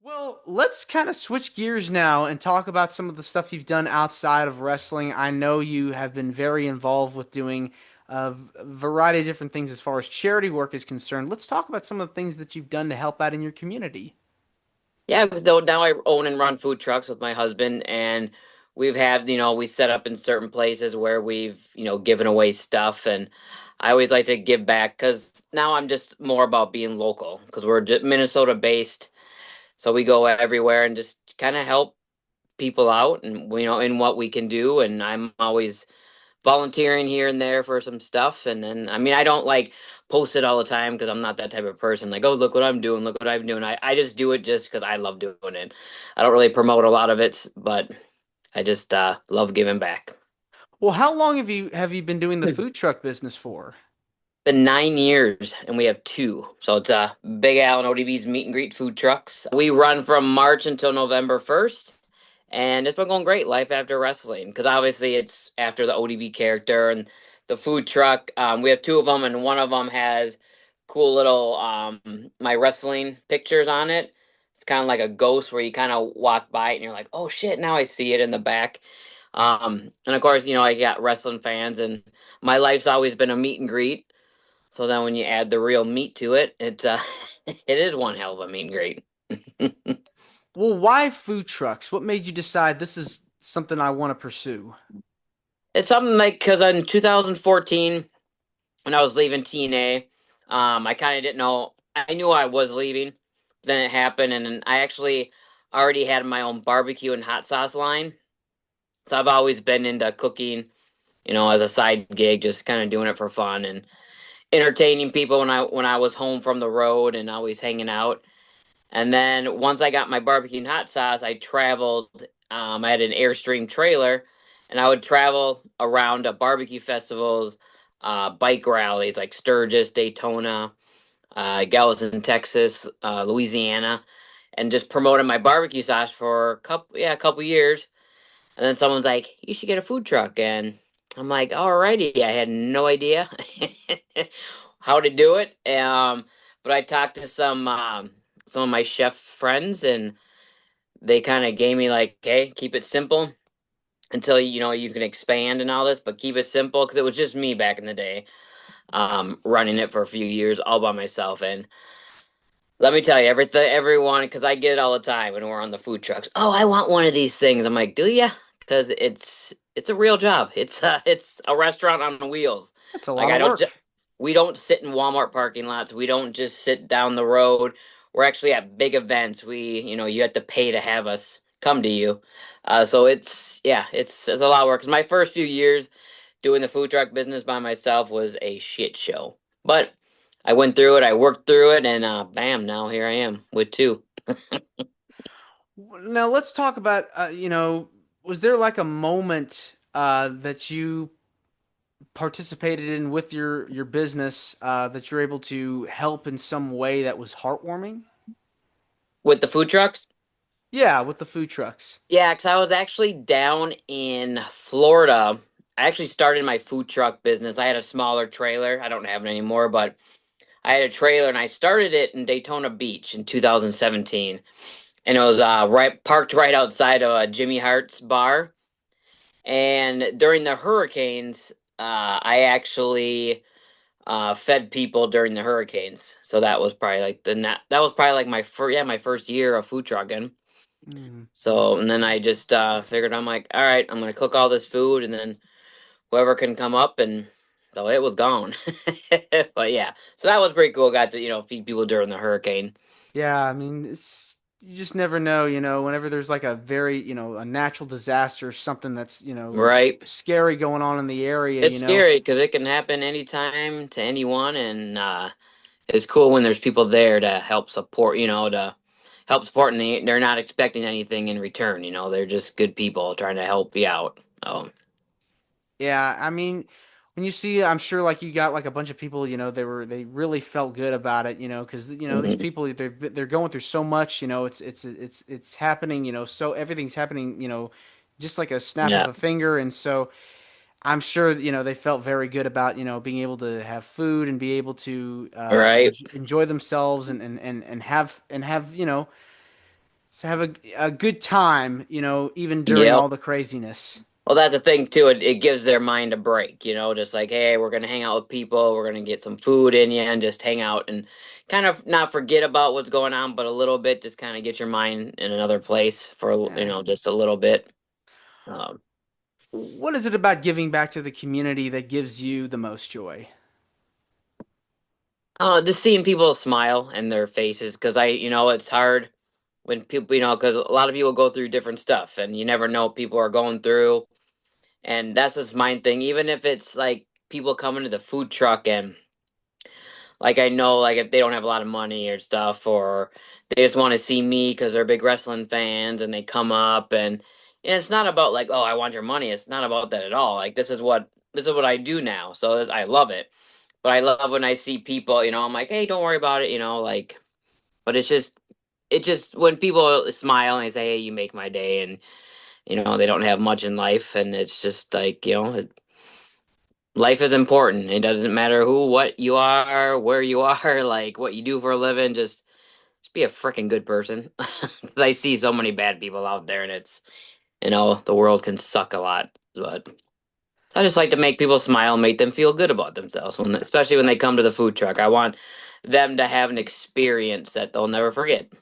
Well, let's kind of switch gears now and talk about some of the stuff you've done outside of wrestling. I know you have been very involved with doing a variety of different things as far as charity work is concerned. Let's talk about some of the things that you've done to help out in your community. Yeah, though now I own and run food trucks with my husband, and we've had, we set up in certain places where we've, given away stuff, and I always like to give back because now I'm just more about being local because we're Minnesota based, so we go everywhere and just kind of help people out and in what we can do, and I'm always volunteering here and there for some stuff. And then, I mean, I don't like post it all the time because I'm not that type of person. Like, oh, look what I'm doing, look what I'm doing. I just do it just because I love doing it. I don't really promote a lot of it, but I just love giving back. Well, how long have you been doing the food truck business for? Been 9 years and we have two. So it's Big Al and ODB's meet and greet food trucks. We run from March until November 1st. And it's been going great, life after wrestling, because obviously it's after the ODB character and the food truck. We have two of them, and one of them has cool little my wrestling pictures on it. It's kind of like a ghost where you kind of walk by it and you're like, oh shit, now I see it in the back. And of course, I got wrestling fans, and my life's always been a meet and greet. So then when you add the real meat to it, it is one hell of a meet and greet. Well, why food trucks? What made you decide this is something I want to pursue? It's something like because in 2014, when I was leaving TNA, I kind of didn't know. I knew I was leaving. Then it happened, and then I actually already had my own barbecue and hot sauce line. So I've always been into cooking, as a side gig, just kind of doing it for fun and entertaining people when I was home from the road and always hanging out. And then once I got my barbecue and hot sauce, I traveled. I had an Airstream trailer, and I would travel around to barbecue festivals, bike rallies like Sturgis, Daytona, Galveston, Texas, Louisiana, and just promoted my barbecue sauce for a couple years. And then someone's like, "You should get a food truck," and I'm like, "Alrighty." I had no idea how to do it, but I talked to some of my chef friends, and they kind of gave me like, "Hey, keep it simple until you can expand and all this, but keep it simple," because it was just me back in the day, running it for a few years all by myself. And let me tell you, everyone, because I get it all the time when we're on the food trucks. Oh, I want one of these things. I'm like, do ya? Because it's a real job. It's a restaurant on wheels. That's a Like lot of work. we don't sit in Walmart parking lots. We don't just sit down the road. We're actually at big events. You have to pay to have us come to you. So it's a lot of work. 'Cause my first few years doing the food truck business by myself was a shit show. But I went through it, I worked through it, and bam, now here I am with two. Now let's talk about was there like a moment that you participated in with your business that you're able to help in some way that was heartwarming? With the food trucks? Yeah, with the food trucks. Yeah, because I was actually down in Florida. I actually started my food truck business. I had a smaller trailer. I don't have it anymore, but I had a trailer and I started it in Daytona Beach in 2017. And it was right parked right outside of Jimmy Hart's bar. And during the hurricanes, I actually fed people during the hurricanes. So that was probably like that was probably like my first year of food trucking. Mm. So and then I just figured I'm like, all right, I'm gonna cook all this food, and then whoever can come up, and so it was gone. But yeah, so that was pretty cool. Got to feed people during the hurricane. Yeah, I mean, you just never know, whenever there's like a very, a natural disaster, something that's, Right. scary going on in the area, It's scary because it can happen anytime to anyone, and it's cool when there's people there to help support. To help support, and they're not expecting anything in return. They're just good people trying to help you out. Oh, Yeah, I mean, when you see, I'm sure like you got like a bunch of people, they really felt good about it, because these mhm. people they're going through so much, it's happening, so everything's happening, just like a snap of Yeah. a finger, and so I'm sure, they felt very good about, being able to have food and be able to Right. enjoy themselves and have So have a good time, even during Yep. all the craziness. Well, that's the thing too. It gives their mind a break, just like, hey, we're gonna hang out with people, we're gonna get some food in you, and just hang out and kind of not forget about what's going on, but a little bit, just kind of get your mind in another place for Yeah. just a little bit. Um, What is it about giving back to the community that gives you the most joy? just seeing people smile in their faces, because it's hard when people, because a lot of people go through different stuff, and you never know what people are going through, and that's just my thing. Even if it's like people coming to the food truck and like I know like if they don't have a lot of money or stuff, or they just want to see me because they're big wrestling fans and they come up, and it's not about like, oh, I want your money. It's not about that at all. Like this is what I do now, so I love it. But I love when I see people, I'm like, hey, don't worry about it, like. But it's just when people smile and they say, hey, you make my day, and they don't have much in life, and it's just like, life is important. It doesn't matter what you are, where you are, like what you do for a living. Just be a freaking good person. I see so many bad people out there, and it's the world can suck a lot. But I just like to make people smile, make them feel good about themselves, especially when they come to the food truck. I want them to have an experience that they'll never forget.